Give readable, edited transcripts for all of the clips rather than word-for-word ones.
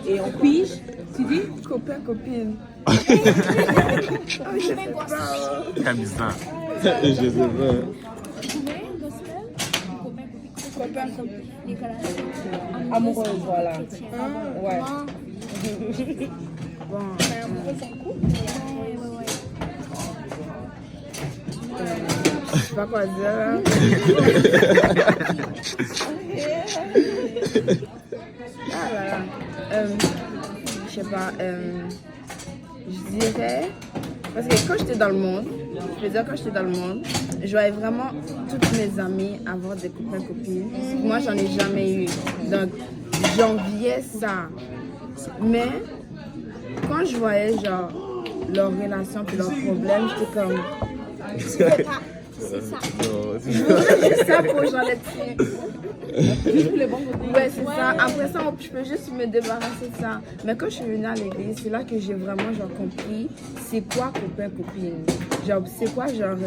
Et on pige, tu dis Copain, copine. Camisa. Je sais pas. Copain, copine. Les relations amoureuse, voilà. Ouais. Bon, mais amoureux, c'est cool. Je sais pas quoi dire. Là. Ah là là. Je sais pas. Je dirais. Parce que quand j'étais dans le monde, je voyais vraiment toutes mes amies avoir des copains copines. Moi, j'en ai jamais eu. Donc, j'enviais ça. Mais quand je voyais genre leurs relations puis leurs problèmes, j'étais comme. C'est ça. Je voudrais juste ça pour genre être. Juste pour les bons côtés. Ouais, c'est ça. Après ça, je peux juste me débarrasser de ça. Mais quand je suis venue à l'église, c'est là que j'ai vraiment genre compris c'est quoi copain-copine. Genre, c'est quoi genre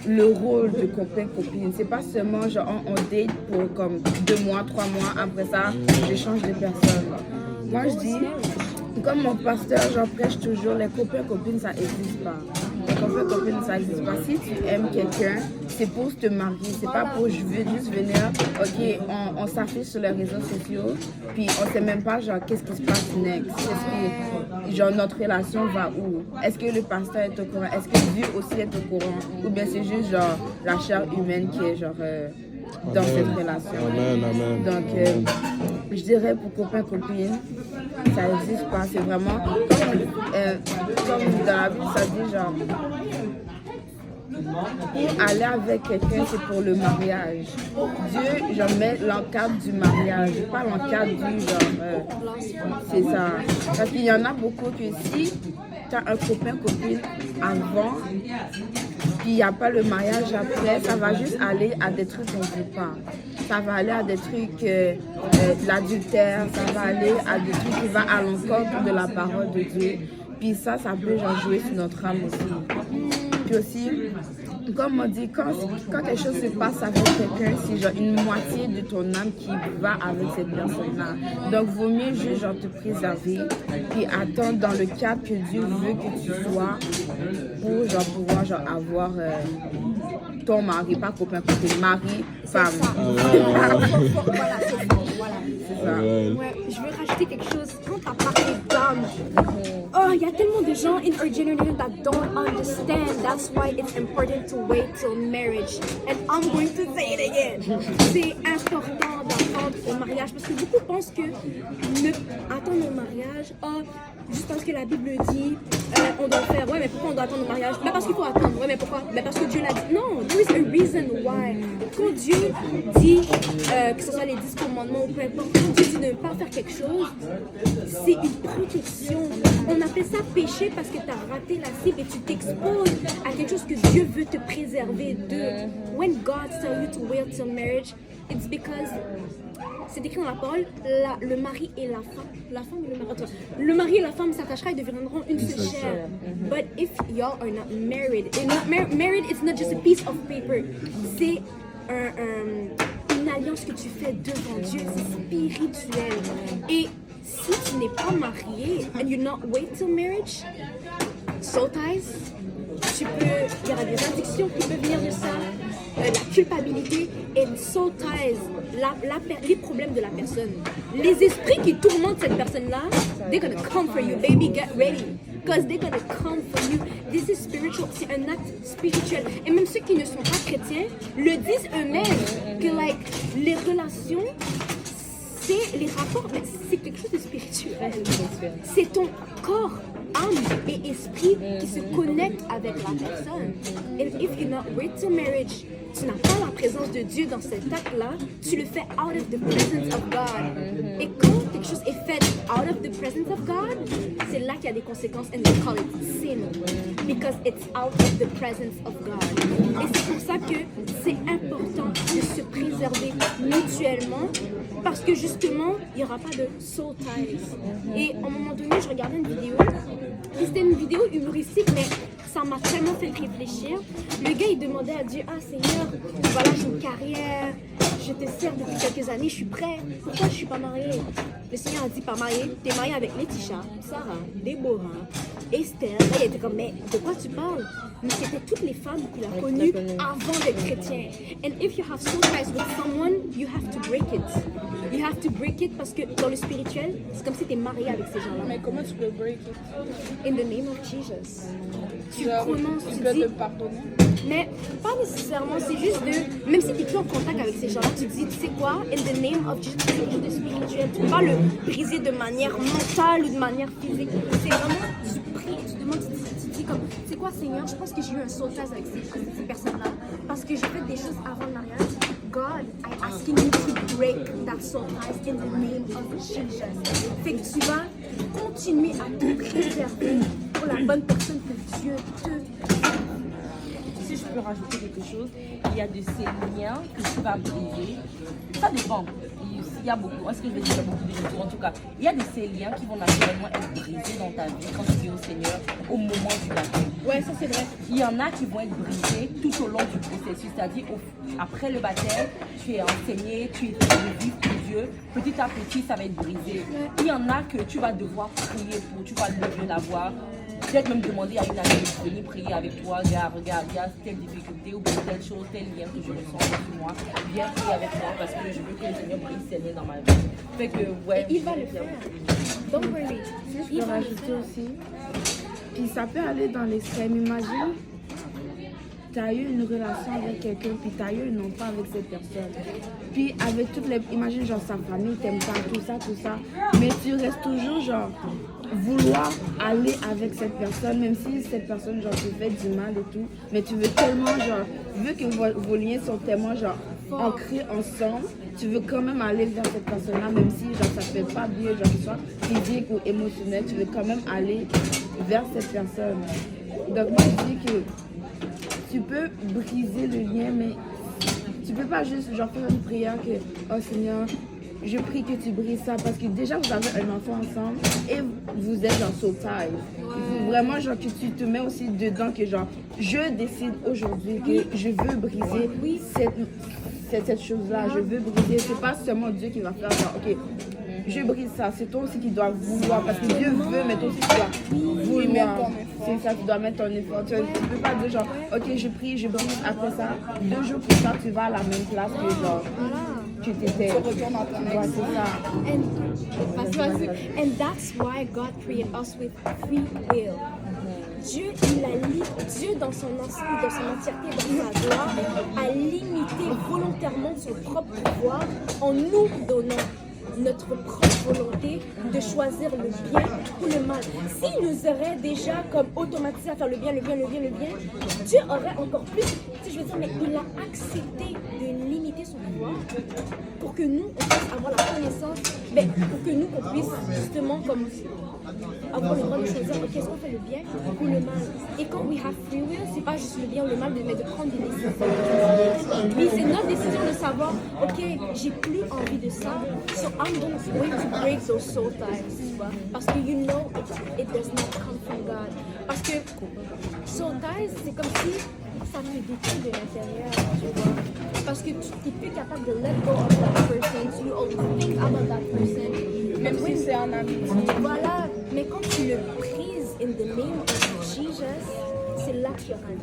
le rôle de copain-copine. C'est pas seulement genre on date pour comme 2 mois, 3 mois. Après ça, je change de personne. Moi, je dis, comme mon pasteur, j'en prêche toujours, les copains-copines, ça n'existe pas. Les copains-copines, ça n'existe pas. Si tu aimes quelqu'un, c'est pour te marier. C'est pas pour je veux juste venir, ok, on s'affiche sur les réseaux sociaux, puis on sait même pas, genre, qu'est-ce qui se passe next. Genre, notre relation va où? Est-ce que le pasteur est au courant? Est-ce que Dieu aussi est au courant? Ou bien c'est juste, genre, la chair humaine qui est, genre, dans cette relation. Amen, amen. Donc, je dirais pour copain-copine, ça n'existe pas. C'est vraiment comme dans la Bible, ça dit genre, pour aller avec quelqu'un, c'est pour le mariage. Dieu, genre, met l'encadre du mariage, pas l'encadre du genre. C'est ça. Parce qu'il y en a beaucoup que si tu as un copain-copine avant, puis il n'y a pas le mariage après, ça va juste aller à des trucs qu'on ne veut pas. Ça va aller à des trucs de l'adultère, ça va aller à des trucs qui vont à l'encontre de la parole de Dieu. Puis ça peut genre jouer sur notre âme aussi. Puis aussi, comme on dit, quand quelque chose se passe avec quelqu'un, c'est genre une moitié de ton âme qui va avec cette personne-là. Donc, vaut mieux juste genre te préserver puis attendre dans le cadre que Dieu veut que tu sois pour genre pouvoir genre avoir ton mari, pas copain, copine, mari, femme. Voilà, c'est ça. Voilà. C'est ça. Ouais, je veux rajouter quelque chose. Quand t'as parlé d'âme, oh, il y a tellement de gens in our generation that don't understand. That's why it's important to wait till marriage. And I'm going to say it again. C'est important d'attendre au mariage parce que beaucoup pensent que attendre au mariage, oh, juste parce que la Bible dit, on doit faire. Ouais, mais pourquoi on doit attendre au mariage? Ben parce qu'il faut attendre. Ouais, mais pourquoi? Ben parce que Dieu l'a dit. Non, there is a reason why. Quand Dieu dit que ce soit les 10 commandements ou peu importe, quand Dieu dit de ne pas faire quelque chose, c'est une protection. On appelle ça péché parce que tu as raté la cible et tu t'exposes à quelque chose que Dieu veut te préserver de. When God tells you to wait till marriage, it's because c'est écrit dans la parole, le mari et la femme et le mari. Le mari et la femme s'attachera et deviendront une seule chair. But if y'all are not married, and not married, it's not just a piece of paper. C'est une alliance que tu fais devant Dieu, c'est spirituel. Et si tu n'es pas marié and you not wait till marriage, soul ties, il y aura des addictions qui peuvent venir de ça, la culpabilité et soul ties, les problèmes de la personne. Les esprits qui tourmentent cette personne-là, they're gonna come for you, baby, get ready. Because they're gonna come for you. This is spiritual, c'est un acte spirituel. Et même ceux qui ne sont pas chrétiens le disent eux-mêmes, que like, les relations, les rapports, c'est quelque chose de spirituel. C'est ton corps, âme et esprit qui se connectent avec la personne. And if you're not ready to marriage, tu n'as pas la présence de Dieu dans cet acte-là, tu le fais out of the presence of God. Et quand quelque chose est fait out of the presence of God, c'est là qu'il y a des conséquences, and they call it sin. Because it's out of the presence of God. Et c'est pour ça que c'est important de se préserver mutuellement, parce que justement, il n'y aura pas de soul ties. Et à un moment donné, je regardais une vidéo, et c'était une vidéo humoristique, mais ça m'a tellement fait réfléchir. Le gars, il demandait à Dieu, ah Seigneur, voilà, j'ai une carrière, je te sers depuis quelques années, je suis prêt, pourquoi je ne suis pas mariée? le Seigneur a dit pas marié, t'es marié avec Laetitia, Sarah, Déborah, Esther. Là, il était comme, mais de quoi tu parles? Mais c'était toutes les femmes qu'il a connues avant d'être chrétien. And if you have soul ties with someone, you have to break it. You have to break it parce que dans le spirituel, c'est comme si t'es marié avec ces gens-là. Mais comment tu peux break it? In the name of Jesus. Tu Genre, prononces, tu tu peux dis. te pardonner. Mais pas nécessairement, c'est juste de. Même si tu n'es plus en contact avec ces gens-là, tu dis, tu sais quoi, in the name of Jesus, c'est quelque chose de spirituel. Tu ne peux pas le briser de manière mentale ou de manière physique. C'est vraiment, tu pries, tu demandes, tu dis comme, c'est quoi Seigneur, je pense que j'ai eu un sautage avec ces personnes-là. Parce que j'ai fait des choses avant le mariage. God, I'm asking you to break that soul ties in the name of Jesus. Fait que tu vas continuer à te préserver pour la bonne personne que Dieu te. Si je peux rajouter quelque chose, il y a de ces liens que tu vas briser. Ça dépend. Il y a beaucoup, est-ce que je vais dire il y a beaucoup de choses, en tout cas, il y a de ces liens qui vont naturellement être brisés dans ta vie quand tu es au Seigneur au moment du baptême. Ouais, ça c'est vrai. Il y en a qui vont être brisés tout au long du processus, c'est-à-dire après le baptême, tu es enseigné, tu es de vivre pour Dieu, petit à petit ça va être brisé. Il y en a que tu vas devoir prier pour, tu vas lever la voix. Peut-être même demander à une amie de venir prier avec toi, regarde, il y a telle difficulté ou telle chose, tel lien que je ressens sur moi. Viens prier avec moi parce que je veux que le Seigneur brise ses liens dans ma vie. Fait que, ouais. Et il va le faire. Don't worry. Si je peux rajouter aussi, puis ça peut aller dans l'extrême. Imagine, tu as eu une relation avec quelqu'un, puis tu as eu un enfant avec cette personne. Puis avec toutes les. Imagine, genre, sa famille t'aime pas, tout ça. Mais tu restes toujours, genre, vouloir aller avec cette personne, même si cette personne, genre, te fait du mal et tout. Mais tu veux tellement, genre, vu que vos liens sont tellement, genre, ancrés ensemble, tu veux quand même aller vers cette personne-là, même si, genre, ça fait pas bien, genre, soit physique ou émotionnel, tu veux quand même aller vers cette personne. Donc, moi, je dis que tu peux briser le lien, mais tu peux pas juste genre faire une prière que oh Seigneur, je prie que tu brises ça parce que déjà vous avez un enfant ensemble et vous êtes en sautage. Il faut vraiment genre que tu te mets aussi dedans que genre je décide aujourd'hui que je veux briser cette chose-là, je veux briser. C'est pas seulement Dieu qui va faire genre ok. Je brise ça, c'est toi aussi qui dois vouloir parce que Dieu veut, mais toi aussi tu dois vouloir. C'est ça, tu dois mettre ton effort. Tu ne peux pas dire genre, ok, je prie, je brise, après ça, 2 jours plus tard, tu vas à la même place que genre, tu t'étais. Tu retournes dans ton ex. C'est ça. And that's why God created us with free will. Dieu, Dieu dans son ensemble, dans son entièreté, dans sa gloire, a limité volontairement son propre pouvoir en nous donnant notre propre volonté de choisir le bien ou le mal. S'il nous aurait déjà comme automatisé à faire le bien, Dieu aurait encore plus, je veux dire, mais il a accepté de limiter son pouvoir pour que nous, on puisse avoir la connaissance, mais pour que nous, on puisse justement comme avoir le droit de choisir, ok, est-ce qu'on fait le bien ou le mal. Et quand we have free will, c'est pas juste le bien ou le mal, mais de prendre des décisions. Oui, c'est notre décision de savoir, ok, j'ai plus envie de ça, so I'm going to break those soul ties, tu vois. Parce que you know it does not come from God. Parce que soul ties, c'est comme si ça te détruit de l'intérieur, tu vois. Parce que tu n'es plus capable de let go of that person, you always think about that person. Même si c'est un ami. Voilà, mais quand tu le prises in the name of Jesus, c'est là que tu auras le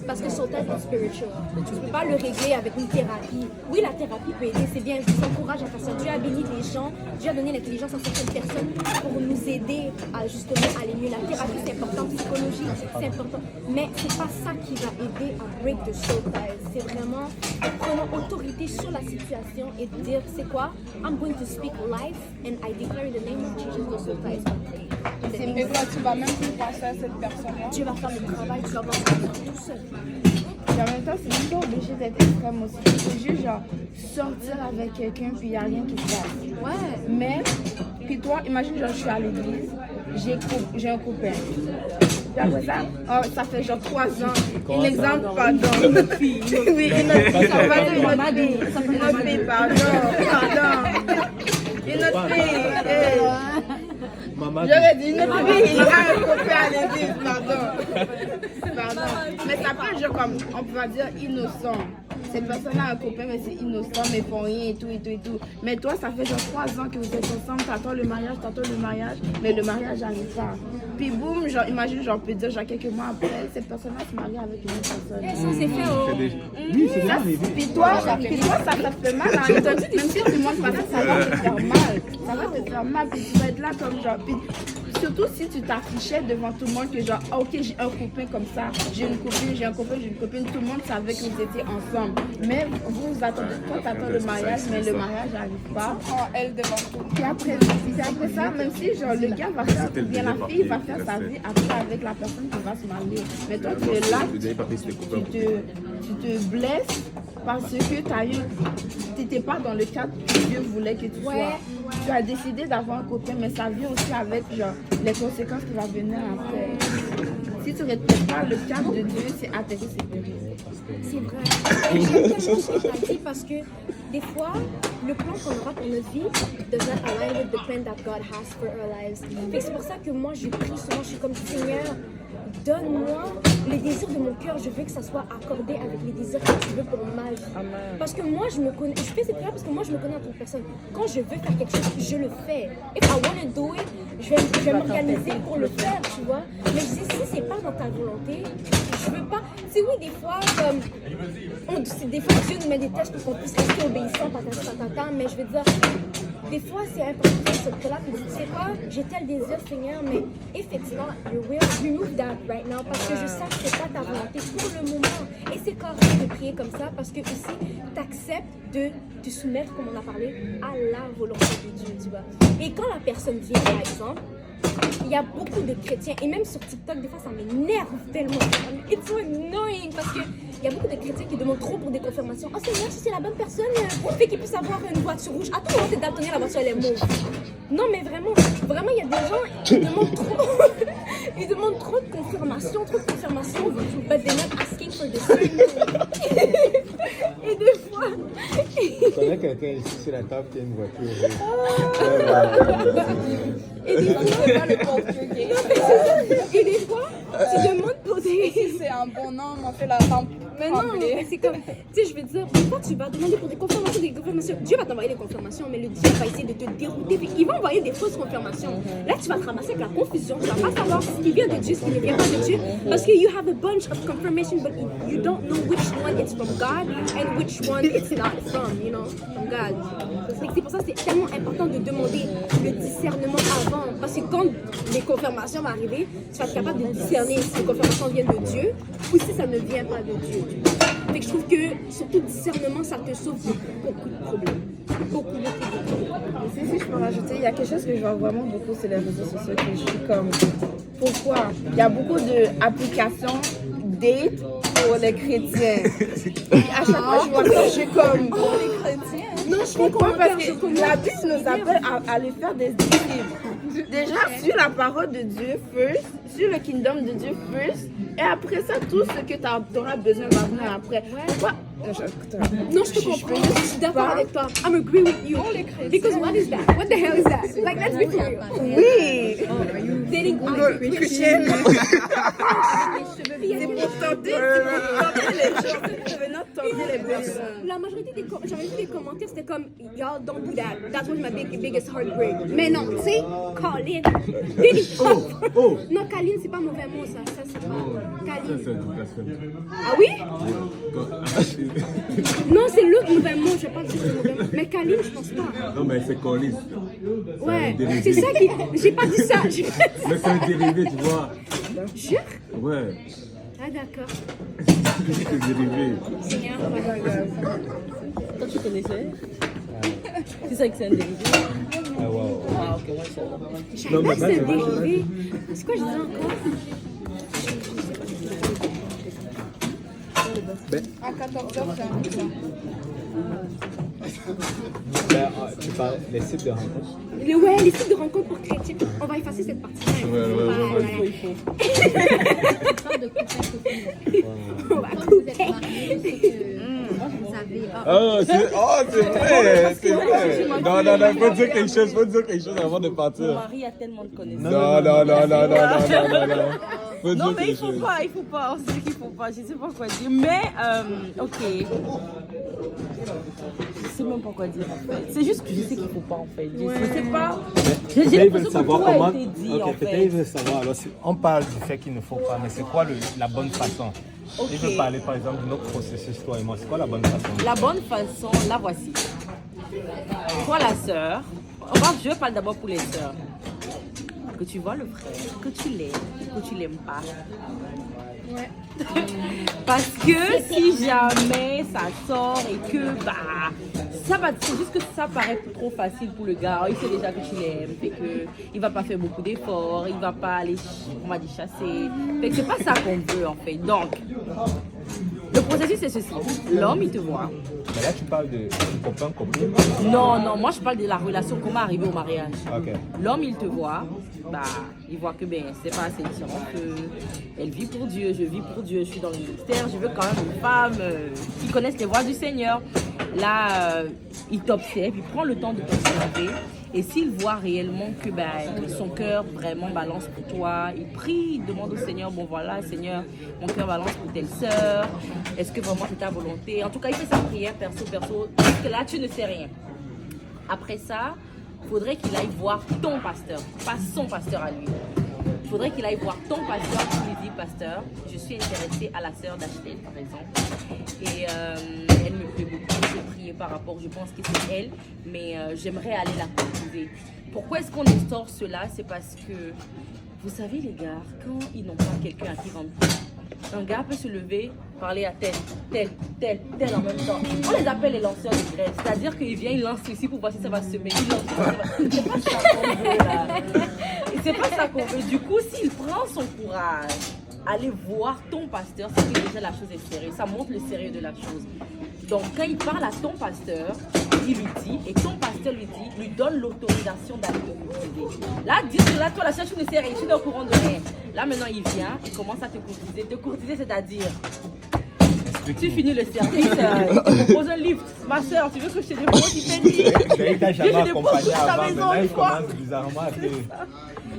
parce que son tête est spiritual. Tu ne peux pas le régler avec une thérapie. Oui, la thérapie peut aider, c'est bien, je vous encourage à faire ça. Dieu a béni les gens, Dieu a donné l'intelligence à certaines personnes pour nous aider à justement aller mieux. La thérapie, c'est important, psychologie, c'est important. Mais c'est pas ça qui va aider à break the soul ties. C'est vraiment prendre autorité sur la situation et dire, c'est quoi? I'm going to speak life and I declare in the name of Jesus the soul ties. Mais quoi, tu vas même plus penser à cette personne-là. Dieu va faire le travail, tu vas voir ça tout seul. Et en même temps, c'est même pas obligé d'être extrême aussi. C'est juste genre sortir avec quelqu'un puis il n'y a rien qui se passe. Ouais. Mais, puis toi, imagine genre je suis à l'église, j'ai un copain. Puis après ça, oh, ça fait genre 3 ans. Un exemple, pardon. Une autre fille. Oui, une autre fille. Ça va dire une autre fille. Une autre fille, pardon. Une autre fille. J'aurais dit une autre fille. Il a un copain à l'église, pardon. Mais ça peut être genre comme, on peut dire innocent. cette personne a un copain, mais c'est innocent, mais font rien et tout, et tout, et tout. Mais toi, ça fait genre 3 ans que vous êtes ensemble, t'attends le mariage, mais le mariage n'arrive pas. Puis boum, genre, imagine, genre, peut dire, genre, quelques mois après, cette personne-là se marie avec une autre personne. Ça, c'est fait au... Oui, c'est ça. Puis toi, ça te fait mal. Hein. Même si tout le monde passe, ça va te faire mal. Ça va te faire mal. Puis tu vas être là comme genre. Puis, surtout si tu t'affichais devant tout le monde que genre, ah, ok, j'ai un copain comme ça, j'ai une copine, j'ai un copain, j'ai une copine. Tout le monde savait que vous étiez ensemble. Mais vous attendez, toi, t'attends le mariage, mais le mariage n'arrive pas. Prends elle devant tout. Puis après ça, même si genre, le gars va faire, ou bien la fille va faire sa vie après avec la personne qui va se marier. Mais toi, tu es là, tu te blesses parce que tu n'étais pas dans le cadre que Dieu voulait que tu sois. Tu as décidé d'avoir un copain, mais ça vient aussi avec genre, les conséquences qui vont venir après. Si tu ne respectes pas le cadre de Dieu, c'est atterrir, c'est terrible. C'est vrai. Et j'aime tellement ce que tu as dit parce que des fois, le plan qu'on aura pour notre vie does not align with the plan that God has for our lives. Fait que c'est pour ça que moi, je prie souvent, je suis comme Seigneur, donne-moi les désirs de mon cœur. Je veux que ça soit accordé avec les désirs que tu veux pour ma vie. Amen. Parce que moi, je me connais. Je fais cette prière parce que moi, je me connais en tant que personne. Quand je veux faire quelque chose, je le fais. If I want to do it, je vais m'organiser pour le faire, tu vois. Mais je dis, si c'est pas dans ta volonté, je veux pas. C'est oui, des fois, comme. Des fois, Dieu nous met des tests pour qu'on puisse rester obéissant, mais je veux dire. Des fois, c'est important de se là, tu sais quoi, j'ai tel désir, Seigneur, mais if it's not your will, remove that right now, parce que je sais que c'est pas ta volonté pour le moment. Et c'est correct de prier comme ça, parce que aussi, tu acceptes de te soumettre, comme on a parlé, à la volonté de Dieu, tu vois. Et quand la personne vient, par exemple, il y a beaucoup de chrétiens, et même sur TikTok, des fois, ça m'énerve tellement. It's so annoying, parce que il y a beaucoup de chrétiens qui demandent trop pour des confirmations. Oh Seigneur, si c'est la bonne personne, fait qu'il puisse avoir une voiture rouge. À tout moment, c'est daltonien, la voiture, elle est mauve. Non, mais vraiment, il y a des gens qui demandent trop. Ils demandent trop de confirmations, but they're not asking for the same. Et des fois. C'est vrai quelqu'un ici sur la table qui a une voiture. Et des fois, tu demandes pour des. Si c'est un bon homme, on fait la rampe. Mais non, c'est comme, tu sais, je veux dire, pourquoi tu vas demander pour des confirmations, Dieu va t'envoyer des confirmations, mais le diable va essayer de te dérouter. Il va envoyer des fausses confirmations. Là, tu vas te ramasser avec la confusion. Tu vas pas savoir ce qui vient de Dieu, ce qui ne vient pas de Dieu. Parce que you have a bunch of confirmation, but you don't know which one it's from God and which one it's not from, you know, from God. C'est pour ça que c'est tellement important de demander le discernement avant. Parce que quand les confirmations vont arriver, tu vas être capable de discerner si les confirmations viennent de Dieu ou si ça ne vient pas de Dieu. Fait que je trouve que, surtout discernement, ça te sauve beaucoup de problèmes. Beaucoup de problèmes. Si je peux rajouter, il y a quelque chose que je vois vraiment beaucoup sur les réseaux sociaux, que je suis comme, pourquoi? Il y a beaucoup d'applications date pour les chrétiens. Et à chaque fois, je vois ça, je suis comme... Pour les chrétiens. Non, je comprends parce que la Bible nous appelle à aller faire des disciples. Déjà, sur la parole de Dieu first, sur le kingdom de Dieu first, et après ça, tout ce que tu auras besoin va venir après. Pourquoi? Non, je te comprends. Je suis d'accord avec toi. I'm agree with you. Because what is that? What the hell is that? Like, let's be clear. Oui! Dating Christian. C'est pour tenter les gens. Je vais not tenter les personnes. La majorité des j'avais vu des commentaires, c'était comme y'all don't do that. That was my biggest heartbreak. Mais non, tu sais, Colin. Non, Colin, c'est pas mauvais mot ça. Ça c'est pas. Colin. Ah oui? Non, c'est l'autre mauvais mot. Je vais pas dire le mauvais mot. Mais Colin, je pense pas. Non, mais c'est Colin. Ouais, c'est ça qui. J'ai pas dit ça. Mais c'est un dérivé, tu vois. Jure? Ouais. Ah d'accord. C'est dérivé. Seigneur. Toi, tu connaissais? C'est ça que c'est un dérivé. Ah, wow. Ah, ok, ouais, c'est ça. Non, mais c'est un dérivé. C'est quoi je disais encore? À 14h, c'est un Tu parles des sites de rencontres. Ouais, les sites de rencontres pour chrétiens. On va effacer cette partie-là. Ouais. On va couper. C'est vrai, c'est vrai. Non, faut dire quelque chose avant de Mon partir. mari a tellement de connaissances. Non. Non, dire mais quelque chose. il faut pas, on sait qu'il faut pas, je sais pas quoi dire. Mais, ok. Je sais même pas quoi dire en fait. C'est juste que je sais qu'il faut pas en fait. Je sais pas. J'ai Peut-être ils veulent l'impression que savoir tout a comment. été dit en Ok, peut-être fait. ils veulent savoir. Alors, on parle du fait qu'il ne faut pas, mais c'est quoi la bonne façon? Ok. Ils veulent parler par exemple de notre processus, toi et moi. C'est quoi la bonne façon? La bonne façon, la voici. Toi la sœur, je vais parler d'abord pour les sœurs. Que tu vois le frère, que tu l'aimes ou que tu l'aimes pas. Ouais. Parce que si jamais ça sort et que c'est juste que ça paraît trop facile pour le gars. Il sait déjà que tu l'aimes, fait que il va pas faire beaucoup d'efforts, il va pas aller, on va dire, chasser. Fait que c'est pas ça qu'on veut en fait. Donc, le processus c'est ceci. L'homme il te voit. Mais là, tu parles de copain, copine. Non, moi je parle de la relation, comment arriver au mariage. Ok. L'homme il te voit, il voit que c'est pas assez différent que elle vit pour Dieu, je vis pour Dieu, je suis dans le ministère, je veux quand même une femme qui connaisse les voies du Seigneur. Là, il t'observe, il prend le temps de t'observer. Et s'il voit réellement que son cœur vraiment balance pour toi, il prie, il demande au Seigneur, bon voilà, Seigneur, mon cœur balance pour telle sœur, est-ce que vraiment c'est ta volonté? En tout cas, il fait sa prière perso, parce que là, tu ne sais rien. Après ça, il faudrait qu'il aille voir ton pasteur, pas son pasteur à lui. Il faudrait qu'il aille voir ton pasteur qui lui dit, pasteur, je suis intéressée à la sœur d'Achtel, par exemple. Et elle me plaît beaucoup, j'ai prié par rapport, je pense que c'est elle, mais j'aimerais aller la courtiser. Pourquoi est-ce qu'on instaure cela? C'est parce que, vous savez les gars, quand ils n'ont pas quelqu'un à qui rendre compte, un gars peut se lever, parler à tel en même temps. On les appelle les lanceurs de graines. C'est-à-dire qu'il vient, il lance ici pour voir si ça va semer. Il lance ici, c'est pas ça qu'on veut là. Et c'est pas ça qu'on veut. Du coup, s'il prend son courage, aller voir ton pasteur, c'est que déjà la chose est sérieuse. Ça montre le sérieux de la chose. Donc quand il parle à ton pasteur, il lui dit, et ton pasteur lui donne l'autorisation d'aller te courtiser. Là, dis que là, toi, la seule chose ne sait rien, tu es au courant de rien. Là, maintenant, il vient, il commence à te courtiser. Te courtiser, c'est-à-dire, tu finis le service, il te propose un lift. Ma soeur, tu veux que je te dépose, il fait un lift. Il t'a jamais accompagné avant, mais maison là, une il fois. commence bizarrement à te...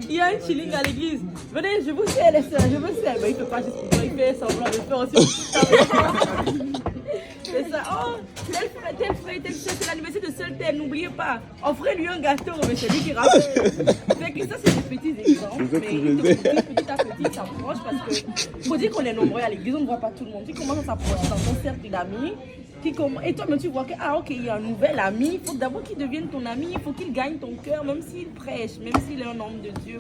Il y a un chilling à l'église. Venez, je vous sais, les sœurs, je vous sais. Mais il ne fait pas juste pour toi, il fait semblant de faire aussi. C'est ça. Oh, tel frère, c'est l'anniversaire de seul tel, n'oubliez pas. Offrez-lui un gâteau, mais c'est lui qui rappelle. Fait que ça, c'est des petits exemples. Mais il te dit petit à petit, s'approche parce que faut dire qu'on est nombreux à l'église, on ne voit pas tout le monde. Tu commences à s'approcher dans ton cercle d'amis. Et toi, mais tu vois que, ok, il y a un nouvel ami, il faut d'abord qu'il devienne ton ami, il faut qu'il gagne ton cœur, même s'il prêche, même s'il est un homme de Dieu,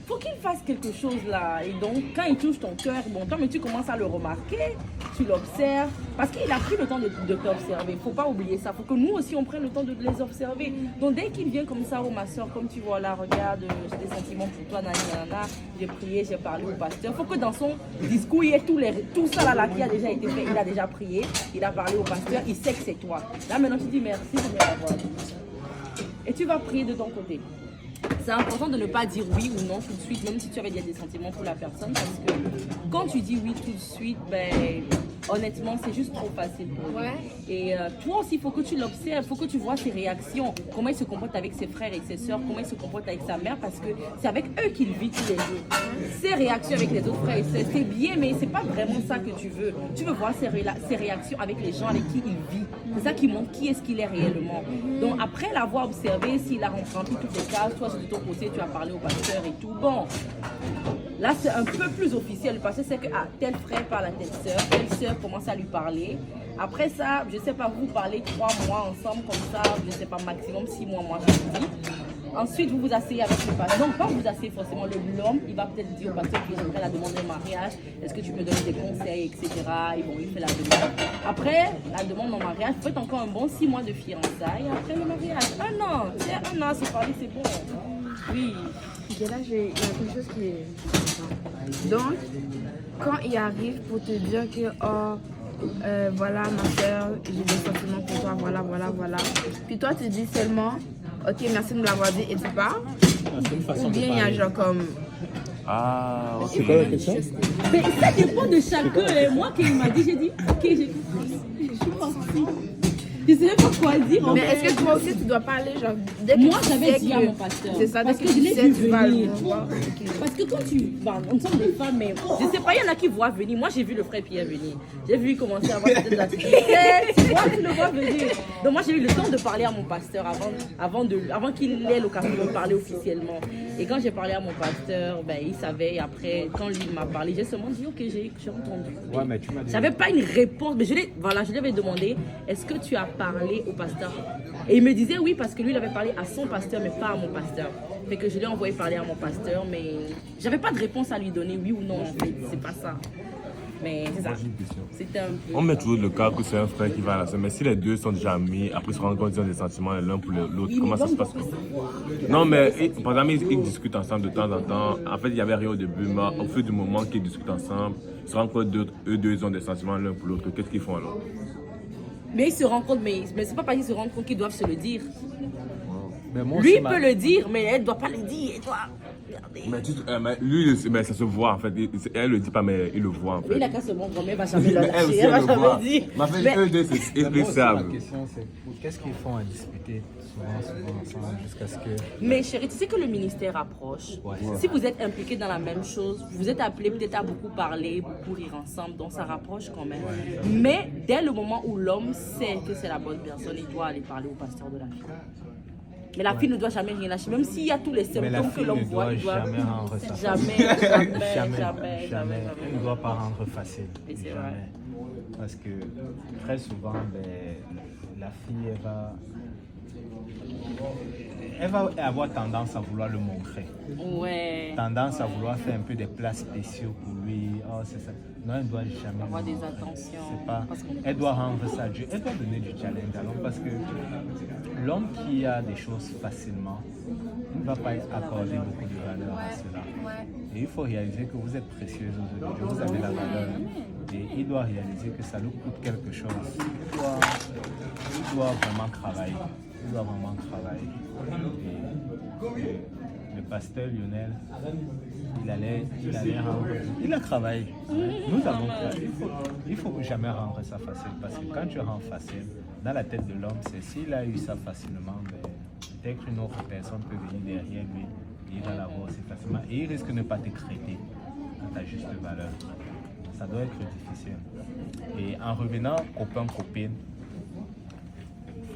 faut qu'il fasse quelque chose là. Et donc, quand il touche ton cœur, bon, toi, mais tu commences à le remarquer, tu l'observes, parce qu'il a pris le temps de t'observer. Il ne faut pas oublier ça. Il faut que nous aussi, on prenne le temps de les observer. Donc, dès qu'il vient comme ça, oh ma soeur, comme tu vois là, regarde, j'ai des sentiments pour toi, nana, j'ai prié, j'ai parlé au pasteur. Il faut que dans son discours, il y ait tout ça là qui a déjà été fait. Il a déjà prié, il a parlé au pasteur, il sait que c'est toi. Là, maintenant, tu dis merci, je vais l'avoir. Et tu vas prier de ton côté. C'est important de ne pas dire oui ou non tout de suite, même si tu avais déjà des sentiments pour la personne, parce que quand tu dis oui tout de suite, honnêtement, c'est juste trop facile pour lui. Ouais. Et toi aussi, il faut que tu l'observes, il faut que tu vois ses réactions, comment il se comporte avec ses frères et ses sœurs, comment il se comporte avec sa mère, parce que c'est avec eux qu'il vit tous les jours. Ses réactions avec les autres frères et sœurs, c'est bien, mais c'est pas vraiment ça que tu veux. Tu veux voir ses réactions avec les gens avec qui il vit. C'est ça qui montre qui est-ce qu'il est réellement. Donc après l'avoir observé, s'il a rempli toutes les cases, toi de ton côté, tu as parlé au pasteur et tout, bon. Là, c'est un peu plus officiel. Le pasteur sait que tel frère parle à telle sœur commence à lui parler. Après ça, je ne sais pas, vous parlez 3 mois ensemble comme ça, je ne sais pas, maximum 6 mois, moi je vous dis. Ensuite, vous vous asseyez avec le pasteur. Donc, quand vous asseyez forcément, l'homme, il va peut-être dire au pasteur que j'aimerais la demander en mariage. Est-ce que tu me donnes des conseils, etc. Et bon, il fait la demande. Après la demande en mariage, vous faites encore un bon 6 mois de fiançailles. Après le mariage, 1 an. C'est 1 an, c'est parlé, c'est bon. Oui. Et là, il y a quelque chose qui est... Donc, quand il arrive pour te dire que, voilà, ma soeur, j'ai des sentiments pour toi, voilà. Puis toi, tu dis seulement, ok, merci de me l'avoir dit, et tu pars. Ou bien il y a genre comme... Ah, ok. C'est quoi la question? Mais ça dépend de chacun. Et moi, qu'il m'a dit, j'ai dit, ok, j'ai compris. Je suis partie. Je sais même pas quoi dire. Mais est-ce que toi aussi, tu dois pas aller, genre, dès que Moi, tu j'avais sais dit à mon pasteur. C'est ça, dès Parce que que je tu l'ai sais, vu tu vas le venir. voir. Ok. Parce que quand tu vas, on sommes des femmes, mais je sais pas, il y en a qui voient venir. Moi, j'ai vu le frère Pierre venir. J'ai vu commencer à avoir des activités. Tu vois, tu le vois venir. Donc, moi, j'ai eu le temps de parler à mon pasteur avant qu'il ait l'occasion de me parler officiellement. Et quand j'ai parlé à mon pasteur, ben, il savait. Et après, quand lui m'a parlé, j'ai seulement dit, ok, j'ai entendu. Ouais, mais tu m'as dit. J'avais pas une réponse, mais je lui avais demandé, est-ce que tu as parlé au pasteur? Et il me disait oui, parce que lui, il avait parlé à son pasteur, mais pas à mon pasteur. Fait que je lui ai envoyé parler à mon pasteur, mais j'avais pas de réponse à lui donner, oui ou non, en fait, c'est pas ça. Mais c'est ça. Moi, j'ai une question. C'était un peu... On met toujours le cas que c'est un frère qui va à la sœur, mais si les deux sont déjà amis, après se rendent compte qu'ils ont des sentiments l'un pour l'autre, Oui, comment mais ça se passe? Non, mais par exemple, ils discutent ensemble de temps en temps. En fait, il n'y avait rien au début, mais au fil du moment qu'ils discutent ensemble, ils se rendent compte eux deux, ils ont des sentiments l'un pour l'autre. Qu'est-ce qu'ils font alors? Mais ils se rendent compte, mais c'est pas parce qu'ils se rendent compte qu'ils doivent se le dire. Mais moi Lui, aussi, il peut le dire, mais elle ne doit pas le dire. Et toi, regardez. Mais lui, ça se voit en fait. Elle le dit pas, mais il le voit en Lui, fait. il a qu'à se montrer, mais elle va jamais le Elle aussi, lâcher. Elle va elle le voit. jamais dire. Mais en fait, Mais- eux deux, Mais ils moi aussi, savent. ma question, c'est qu'est-ce qu'ils font à discuter souvent ensemble jusqu'à ce que. Mais chérie, tu sais que le ministère approche. Ouais. Si vous êtes impliqués dans la même chose, vous êtes appelés peut-être à beaucoup parler, beaucoup rire ensemble, donc ça rapproche quand même. Mais dès le moment où l'homme sait que c'est la bonne personne, il doit aller parler au pasteur de la fille. Mais la fille ne doit jamais rien lâcher, même s'il y a tous les Mais la symptômes que fille l'homme ne voit, doit il doit jamais rendre ça. jamais. Elle ne doit pas rendre facile. Et c'est Jamais. vrai. Parce que très souvent, la fille, elle va avoir tendance à vouloir le montrer. Ouais. Tendance à vouloir faire un peu des plats spéciaux pour lui. Oh, c'est ça. Non, elle ne doit jamais. Avoir des montrer. attentions. C'est pas. Parce qu'on est Elle comme doit ça. rendre ça à Dieu. Elle doit donner du challenge à l'homme parce que l'homme qui a des choses facilement ne va pas accorder beaucoup de valeur à cela. Et il faut réaliser que vous êtes précieuse aux yeux de Dieu. Vous avez la valeur. Et il doit réaliser que ça lui coûte quelque chose. Il doit vraiment travailler. Il doit vraiment travailler. Et le pasteur Lionel, il allait rendre. Il a travaillé. Nous avons travaillé. Il faut jamais rendre ça facile. Parce que quand tu rends facile, dans la tête de l'homme, c'est s'il a eu ça facilement, peut-être qu'une autre personne peut venir derrière lui et il va l'avoir aussi facilement. Et il risque de ne pas te traiter à ta juste valeur. Ça doit être difficile. Et en revenant copain-copine,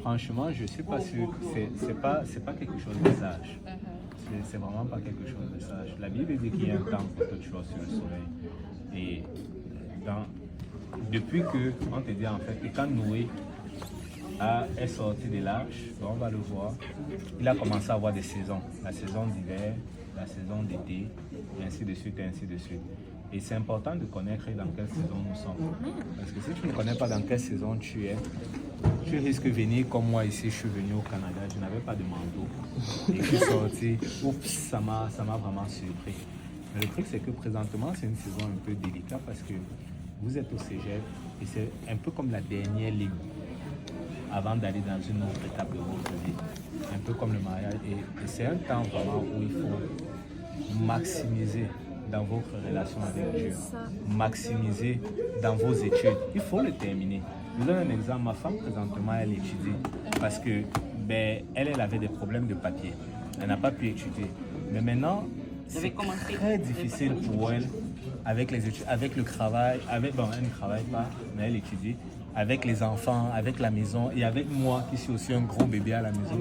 franchement, je ne suis pas sûr que c'est pas quelque chose de sage. C'est vraiment pas quelque chose de sage. La Bible dit qu'il y a un temps pour toute chose sur le soleil. Et depuis que, on te dit en fait, que quand Noé est sorti de l'arche, on va le voir, il a commencé à avoir des saisons. La saison d'hiver, la saison d'été, et ainsi de suite, et ainsi de suite. Et c'est important de connaître dans quelle saison nous sommes. Parce que si tu ne connais pas dans quelle saison tu es, tu risques de venir comme moi ici, je suis venu au Canada, je n'avais pas de manteau. Et je suis sorti, oups, ça m'a vraiment surpris. Mais le truc c'est que présentement c'est une saison un peu délicate parce que vous êtes au cégep et c'est un peu comme la dernière ligne avant d'aller dans une autre étape de votre vie. Un peu comme le mariage. Et c'est un temps vraiment où il faut maximiser dans votre relation avec Dieu, maximiser dans vos études. Il faut le terminer. Je vous donne un exemple. Ma femme, présentement, elle étudie parce que elle avait des problèmes de papier. Elle n'a pas pu étudier. Mais maintenant, c'est très difficile pour elle avec les études, avec le travail. Elle ne travaille pas, mais elle étudie. Avec les enfants, avec la maison et avec moi qui suis aussi un gros bébé à la maison.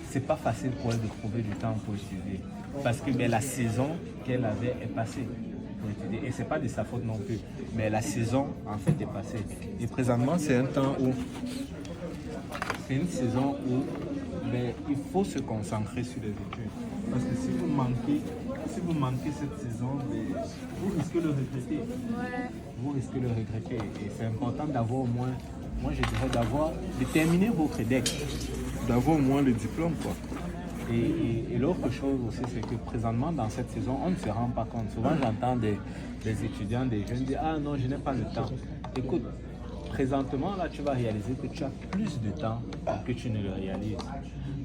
C'est pas facile pour elle de trouver du temps pour étudier. Parce que la saison qu'elle avait est passée pour étudier. Et c'est pas de sa faute non plus. Mais la saison, en fait, est passée. Et présentement, c'est un temps où... C'est une saison où il faut se concentrer sur les études. Parce que si vous manquez cette saison, vous risquez de le regretter. Vous risquez de le regretter. Et c'est important d'avoir au moins, moi je dirais de terminer votre DEC. D'avoir au moins le diplôme, quoi. Et l'autre chose aussi, c'est que présentement, dans cette saison, on ne se rend pas compte. Souvent, j'entends des étudiants, des jeunes dire « Ah non, je n'ai pas le temps. » Écoute, présentement, là, tu vas réaliser que tu as plus de temps que tu ne le réalises.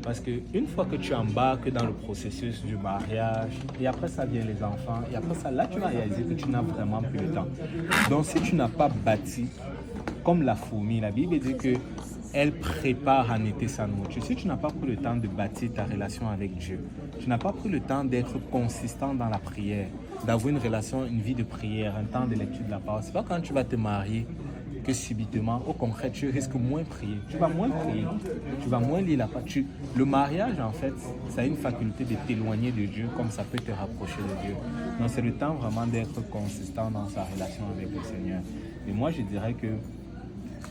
Parce qu'une fois que tu embarques dans le processus du mariage, et après ça vient les enfants, et après ça, là, tu vas réaliser que tu n'as vraiment plus le temps. Donc, si tu n'as pas bâti comme la fourmi. La Bible dit que elle prépare en été sa nourriture. Si tu n'as pas pris le temps de bâtir ta relation avec Dieu, tu n'as pas pris le temps d'être consistant dans la prière, d'avoir une relation, une vie de prière, un temps de lecture de la parole, c'est pas quand tu vas te marier que subitement, au concret, tu risques moins prier. Tu vas moins prier, tu vas moins lire la parole. Le mariage, en fait, ça a une faculté de t'éloigner de Dieu comme ça peut te rapprocher de Dieu. Donc, c'est le temps vraiment d'être consistant dans sa relation avec le Seigneur. Et moi, je dirais que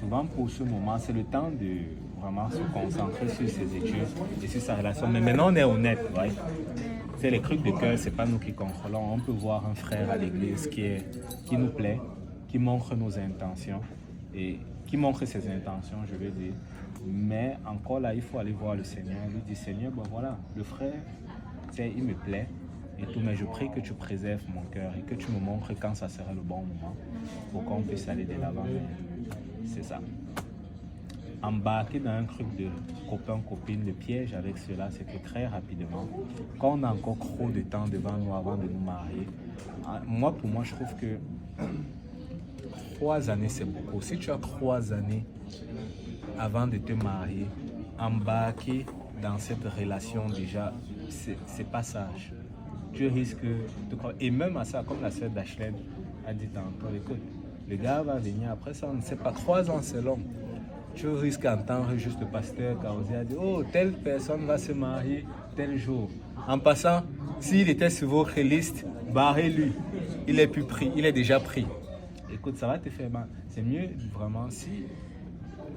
souvent, pour ce moment, c'est le temps de vraiment se concentrer sur ses études et sur sa relation. Mais maintenant, on est honnête, ouais. C'est les trucs de cœur, c'est pas nous qui contrôlons. On peut voir un frère à l'église qui nous plaît, qui montre nos intentions et qui montre ses intentions, je veux dire. Mais encore là, il faut aller voir le Seigneur. Lui dire, Seigneur, bon voilà, le frère, il me plaît et tout, mais je prie que tu préserves mon cœur et que tu me montres quand ça sera le bon moment pour qu'on puisse aller de l'avant. C'est ça. Embarquer dans un truc de copain-copine, le piège avec cela, c'est que très rapidement, quand on a encore trop de temps devant nous avant de nous marier, pour moi, je trouve que 3 années, c'est beaucoup. Si tu as 3 années avant de te marier, embarquer dans cette relation déjà, c'est pas sage. Tu risques de croire. Et même à ça, comme la sœur d'Ashley a dit tantôt, écoute, le gars va venir après ça, on ne sait pas, 3 ans c'est long. Tu risques d'entendre juste le pasteur Kaozi a dit, oh, telle personne va se marier tel jour. En passant, s'il était sur votre liste, barrez-lui. Il est plus pris, il est déjà pris. Écoute, ça va te faire mal. C'est mieux vraiment si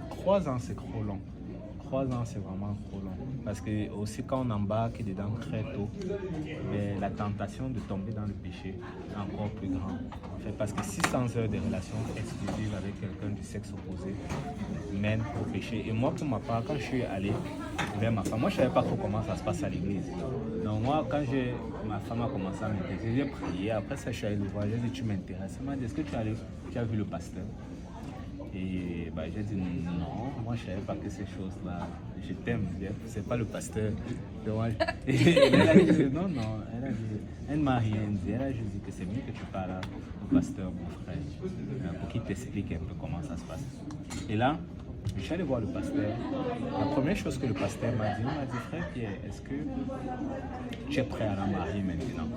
3 ans c'est trop long. 3 ans c'est vraiment trop long. Parce que aussi quand on embarque dedans très tôt, la tentation de tomber dans le péché est encore plus grande. En fait, parce que 600 heures de relation exclusive avec quelqu'un du sexe opposé mène au péché. Et moi, pour ma part, quand je suis allé vers ma femme, moi je ne savais pas trop comment ça se passe à l'église. Donc moi, quand ma femme a commencé à m'intéresser, j'ai prié. Après ça, je suis allé le voir, j'ai dit, tu m'intéresses. Elle m'a dit, est-ce que tu as vu le pasteur? Et j'ai dit non, moi je ne savais pas que ces choses-là, je t'aime, c'est pas le pasteur. Et elle a dit non, elle m'a rien dit, elle a juste dit que c'est mieux que tu parles au pasteur, mon frère, pour qu'il t'explique un peu comment ça se passe. Et là, je suis allé voir le pasteur. La première chose que le pasteur m'a dit, frère Pierre, est-ce que tu es prêt à la marier maintenant?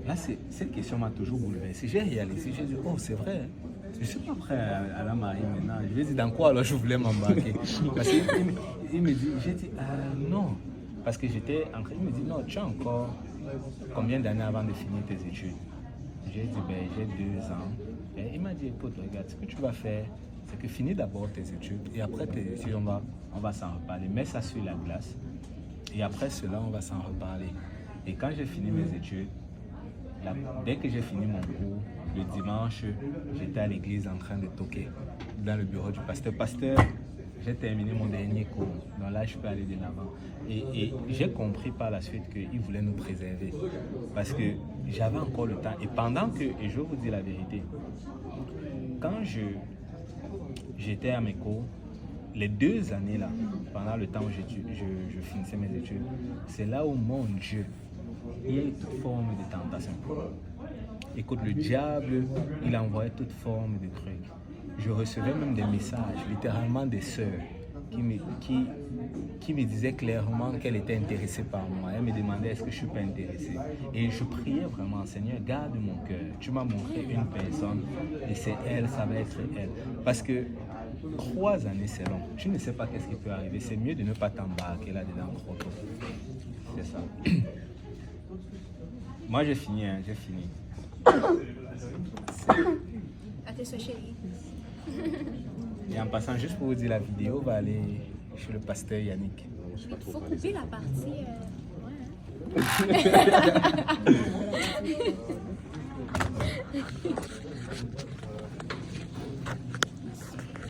Là, cette question m'a toujours bouleversé. J'ai réalisé, j'ai dit, oh c'est vrai. Je ne suis pas prêt à la marier maintenant. Je lui ai dit dans quoi alors je voulais m'embarquer. Parce qu'il me dit, j'ai dit non. Parce que j'étais en train, il me dit non, tu as encore combien d'années avant de finir tes études? J'ai dit j'ai 2 ans. Et il m'a dit écoute, regarde, ce que tu vas faire, c'est que finis d'abord tes études et après tes études, on va s'en reparler. Mets ça sur la glace et après cela, on va s'en reparler. Et quand j'ai fini mes études, dès que j'ai fini mon cours, le dimanche, j'étais à l'église en train de toquer dans le bureau du pasteur. Pasteur, j'ai terminé mon dernier cours, donc là je peux aller de l'avant. Et j'ai compris par la suite qu'il voulait nous préserver parce que j'avais encore le temps. Et pendant que, et je vais vous dire la vérité, quand j'étais à mes cours, les 2 années là, pendant le temps où je finissais mes études, c'est là où mon Dieu, il y a toute forme de tentation. Écoute, le diable, il envoyait toute forme de trucs. Je recevais même des messages, littéralement des sœurs, qui me disaient clairement qu'elle était intéressée par moi. Elle me demandait est-ce que je ne suis pas intéressé. Et je priais vraiment, Seigneur, garde mon cœur. Tu m'as montré une personne et c'est elle, ça va être elle. Parce que 3 années, c'est long. Tu ne sais pas qu'est-ce qui peut arriver. C'est mieux de ne pas t'embarquer là-dedans trop tôt. C'est ça. Moi, j'ai fini, j'ai fini. À tes souhaits, chérie. Et en passant, juste pour vous dire, la vidéo va aller chez le pasteur Yannick. Il faut couper la partie. Ouais.